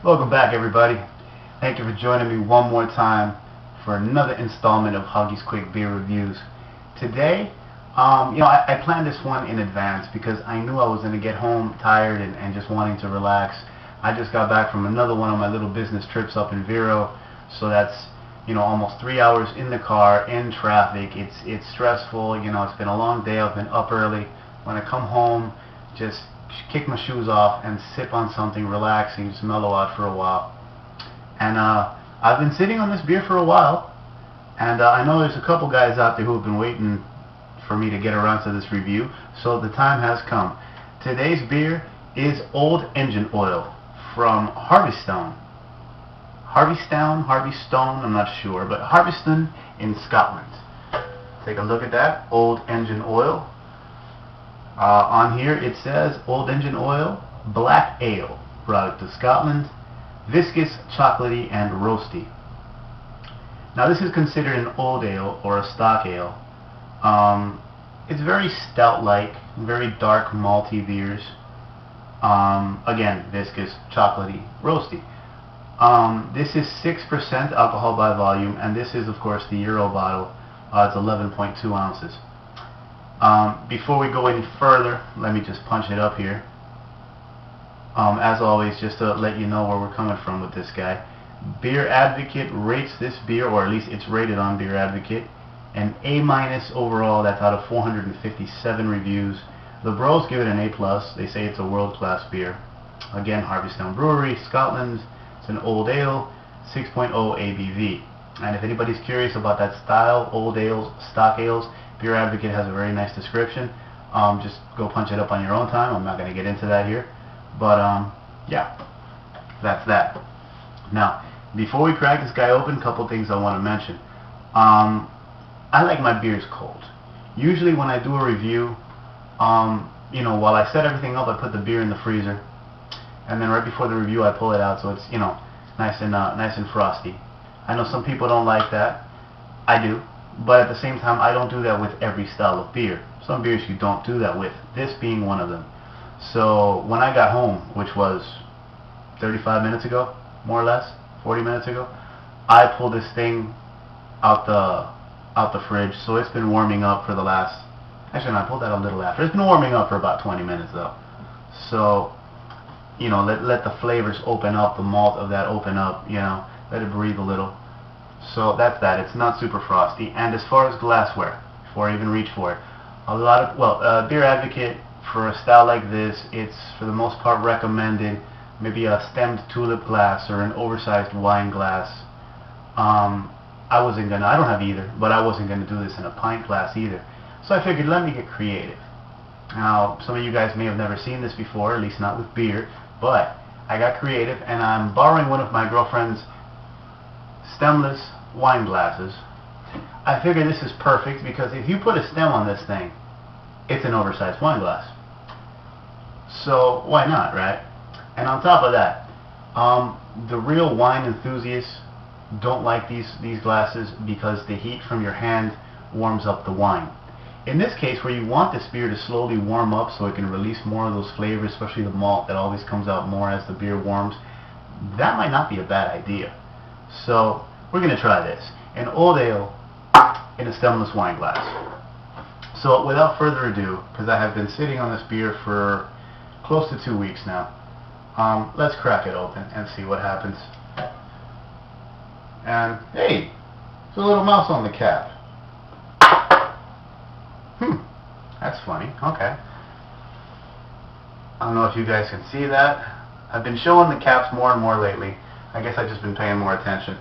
Welcome back, everybody. Thank you for joining me one more time for another installment of Hoggie's Quick Beer Reviews. Today, I planned this one in advance because I knew I was going to get home tired and just wanting to relax. I just got back from another one of my little business trips up in Vero, so that's almost 3 hours in the car in traffic. It's stressful. It's been a long day. I've been up early. When I come home, just kick my shoes off and sip on something relaxing, just mellow out for a while. And I've been sitting on this beer for a while, and I know there's a couple guys out there who have been waiting for me to get around to this review, so the time has come. Today's beer is Old Engine Oil from Harvestone, I'm not sure, but Harvestone in Scotland. Take a look at that, Old Engine Oil. On here it says Old Engine Oil, Black Ale, product of Scotland, viscous, chocolatey, and roasty. Now this is considered an old ale or a stock ale. It's very stout-like, very dark malty beers. Again, viscous, chocolatey, roasty. This is 6% alcohol by volume, and this is of course the Euro bottle. It's 11.2 ounces. Before we go any further, let me just punch it up here. As always, just to let you know where we're coming from with this guy. Beer Advocate rates this beer, or at least it's rated on Beer Advocate, an A- overall. That's out of 457 reviews. The bros give it an A+. They say it's a world-class beer. Again, Harvestone Brewery, Scotland. It's an old ale, 6.0 ABV. And if anybody's curious about that style, old ales, stock ales, Beer Advocate has a very nice description. Just go punch it up on your own time. I'm not going to get into that here. But, yeah, that's that. Now, before we crack this guy open, a couple things I want to mention. I like my beers cold. Usually when I do a review, while I set everything up, I put the beer in the freezer. And then right before the review, I pull it out so it's, nice and frosty. I know some people don't like that. I do. But at the same time, I don't do that with every style of beer. Some beers you don't do that with, this being one of them. So when I got home, which was 35 minutes ago, more or less, 40 minutes ago, I pulled this thing out the fridge. So it's been warming up for the last, actually no, I pulled that a little after. It's been warming up for about 20 minutes though. So, let the flavors open up, the malt of that open up, let it breathe a little. So that's that. It's not super frosty. And as far as glassware, before I even reach for it, Beer Advocate, for a style like this, it's for the most part recommended maybe a stemmed tulip glass or an oversized wine glass. I don't have either, but I wasn't gonna do this in a pint glass either. So I figured, let me get creative. Now, some of you guys may have never seen this before, at least not with beer, but I got creative and I'm borrowing one of my girlfriend's stemless wine glasses. I figure this is perfect because if you put a stem on this thing, it's an oversized wine glass. So why not, right? And on top of that, the real wine enthusiasts don't like these glasses because the heat from your hand warms up the wine. In this case, where you want this beer to slowly warm up so it can release more of those flavors, especially the malt that always comes out more as the beer warms, that might not be a bad idea. So we're going to try this. An old ale in a stemless wine glass. So without further ado, because I have been sitting on this beer for close to 2 weeks now, let's crack it open and see what happens. And hey, there's a little mouse on the cap. That's funny. Okay. I don't know if you guys can see that. I've been showing the caps more and more lately. I guess I've just been paying more attention.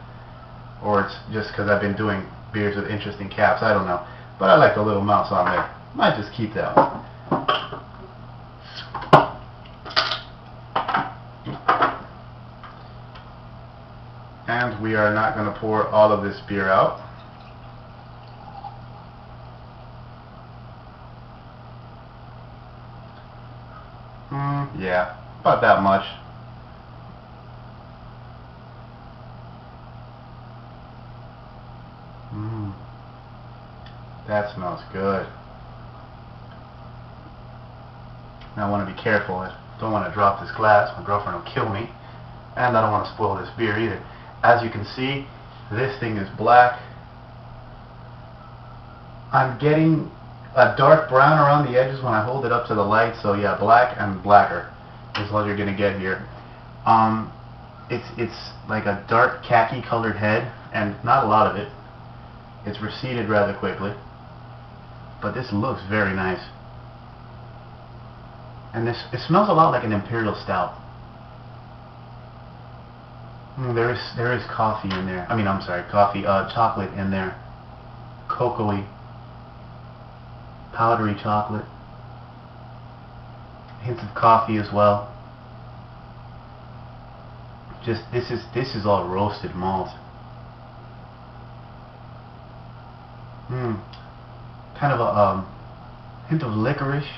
Or it's just because I've been doing beers with interesting caps. I don't know. But I like the little mouse on there. Might just keep that one. And we are not going to pour all of this beer out. Yeah, about that much. That smells good. Now I want to be careful. I don't want to drop this glass. My girlfriend will kill me. And I don't want to spoil this beer either. As you can see, this thing is black. I'm getting a dark brown around the edges when I hold it up to the light. So yeah, black and blacker is what you're going to get here. It's like a dark khaki colored head, and not a lot of it. It's receded rather quickly. But this looks very nice. And it smells a lot like an imperial stout. There is coffee in there. I mean, I'm sorry, chocolate in there. Cocoa-y, powdery chocolate. Hints of coffee as well. Just this is all roasted malt. Kind of a hint of licorice,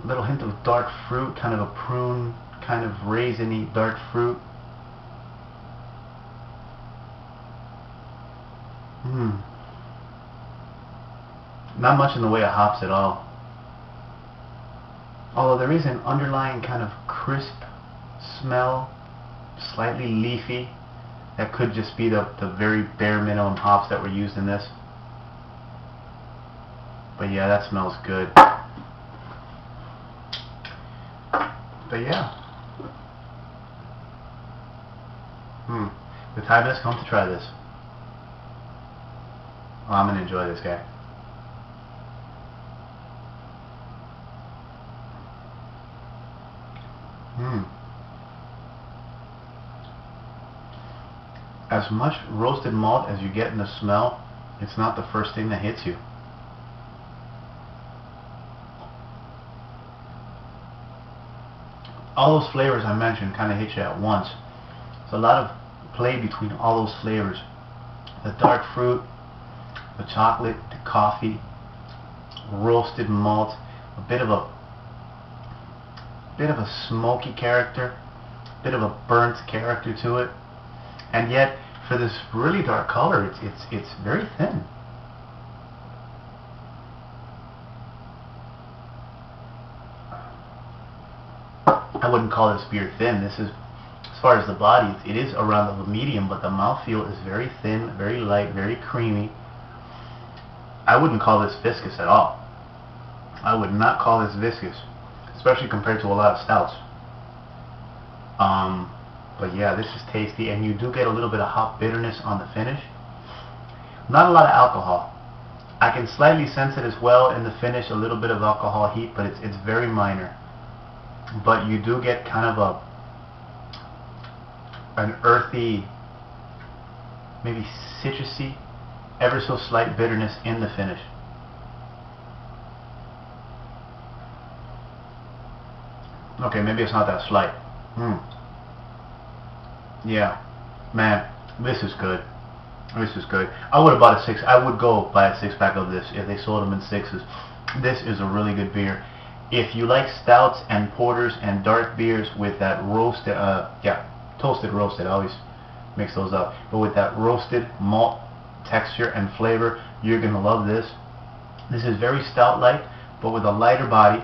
a little hint of dark fruit, kind of a prune, kind of raisiny dark fruit. Not much in the way of hops at all. Although there is an underlying kind of crisp smell, slightly leafy, that could just be the very bare minimum hops that were used in this. But yeah, that smells good. But yeah. The time has come to try this. Oh, I'm going to enjoy this guy. As much roasted malt as you get in the smell, it's not the first thing that hits you. All those flavors I mentioned kind of hit you at once. There's a lot of play between all those flavors. The dark fruit, the chocolate, the coffee, roasted malt, a bit of a smoky character, a bit of a burnt character to it, and yet for this really dark color, it's very thin. I wouldn't call this beer thin. This is, as far as the body, it is around the medium, but the mouthfeel is very thin, very light, very creamy. I wouldn't call this viscous at all. I would not call this viscous, especially compared to a lot of stouts. But yeah, this is tasty, and you do get a little bit of hop bitterness on the finish. Not a lot of alcohol. I can slightly sense it as well in the finish, a little bit of alcohol heat, but it's very minor. But you do get kind of an earthy, maybe citrusy, ever so slight bitterness in the finish. Okay, maybe it's not that slight. Yeah, man, this is good. This is good. I would have bought a six. I would go buy a 6-pack of this if they sold them in 6s. This is a really good beer. If you like stouts and porters and dark beers with that roasted, toasted roasted, I always mix those up, but with that roasted malt texture and flavor, you're gonna love this. This is very stout-like, but with a lighter body.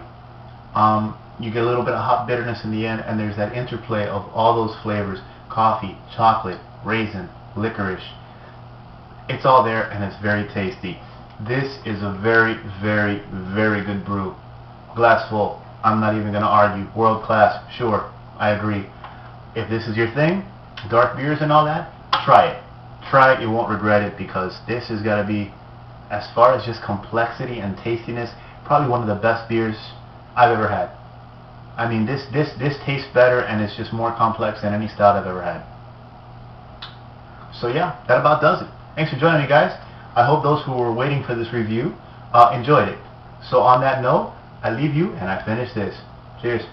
You get a little bit of hop bitterness in the end, and there's that interplay of all those flavors: coffee, chocolate, raisin, licorice. It's all there, and it's very tasty. This is a very, very, very good brew. Glass full. I'm not even going to argue. World class. Sure, I agree. If this is your thing, dark beers and all that, try it. Try it. You won't regret it, because this has got to be, as far as just complexity and tastiness, probably one of the best beers I've ever had. I mean, this tastes better, and it's just more complex than any stout I've ever had. So yeah, that about does it. Thanks for joining me, guys. I hope those who were waiting for this review enjoyed it. So on that note, I leave you and I finish this. Cheers.